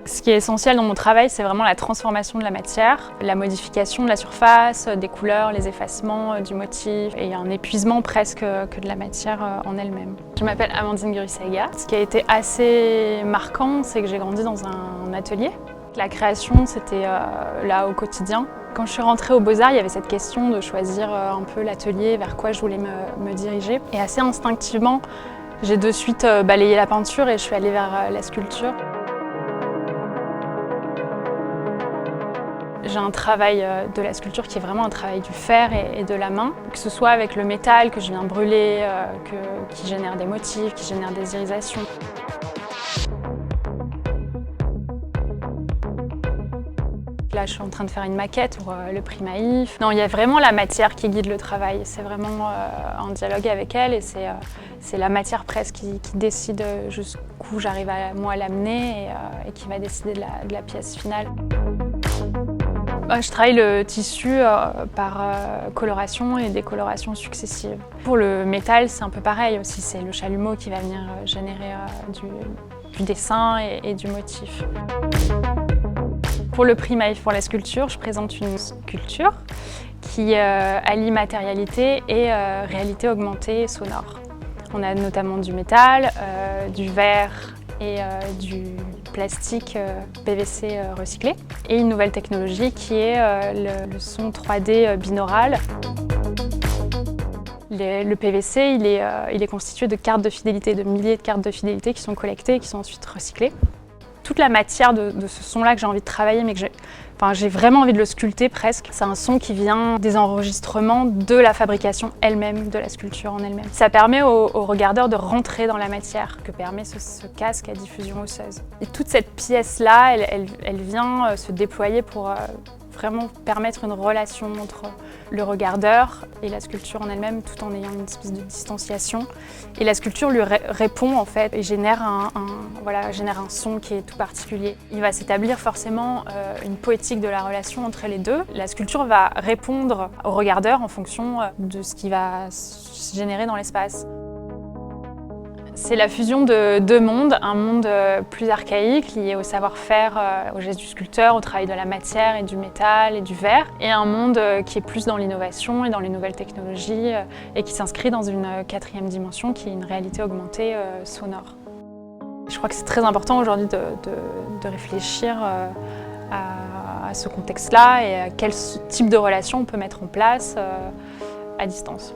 Ce qui est essentiel dans mon travail, c'est vraiment la transformation de la matière, la modification de la surface, des couleurs, les effacements du motif et un épuisement presque que de la matière en elle-même. Je m'appelle Amandine Gurusaiga. Ce qui a été assez marquant, c'est que j'ai grandi dans un atelier. La création, c'était là au quotidien. Quand je suis rentrée aux Beaux-Arts, il y avait cette question de choisir un peu l'atelier, vers quoi je voulais me diriger. Et assez instinctivement, j'ai de suite balayé la peinture et je suis allée vers la sculpture. J'ai un travail de la sculpture qui est vraiment un travail du fer et de la main, que ce soit avec le métal que je viens brûler, qui génère des motifs, qui génère des irisations. Là, je suis en train de faire une maquette pour le prix Maïf. Non, il y a vraiment la matière qui guide le travail. C'est vraiment un dialogue avec elle et c'est la matière presque qui décide jusqu'où j'arrive à moi l'amener et qui va décider de la pièce finale. Je travaille le tissu par coloration et décoloration successives. Pour le métal, c'est un peu pareil aussi. C'est le chalumeau qui va venir générer du dessin et du motif. Pour le prix Maïf pour la sculpture, je présente une sculpture qui allie matérialité et réalité augmentée et sonore. On a notamment du métal, du verre et du plastique PVC recyclé et une nouvelle technologie qui est le son 3D binaural. Le PVC, il est constitué de cartes de fidélité, de milliers de cartes de fidélité qui sont collectées et qui sont ensuite recyclées. Toute la matière de ce son-là que j'ai envie de travailler, mais que j'ai vraiment envie de le sculpter presque. C'est un son qui vient des enregistrements de la fabrication elle-même, de la sculpture en elle-même. Ça permet aux regardeurs de rentrer dans la matière que permet ce casque à diffusion osseuse. Et toute cette pièce-là, elle vient se déployer pour vraiment permettre une relation entre le regardeur et la sculpture en elle-même, tout en ayant une espèce de distanciation. Et la sculpture lui répond en fait et génère un son qui est tout particulier. Il va s'établir forcément une poétique de la relation entre les deux. La sculpture va répondre au regardeur en fonction de ce qui va se générer dans l'espace. C'est la fusion de deux mondes, un monde plus archaïque lié au savoir-faire, au geste du sculpteur, au travail de la matière et du métal et du verre, et un monde qui est plus dans l'innovation et dans les nouvelles technologies et qui s'inscrit dans une quatrième dimension qui est une réalité augmentée sonore. Je crois que c'est très important aujourd'hui de réfléchir à ce contexte-là et à quel type de relation on peut mettre en place à distance.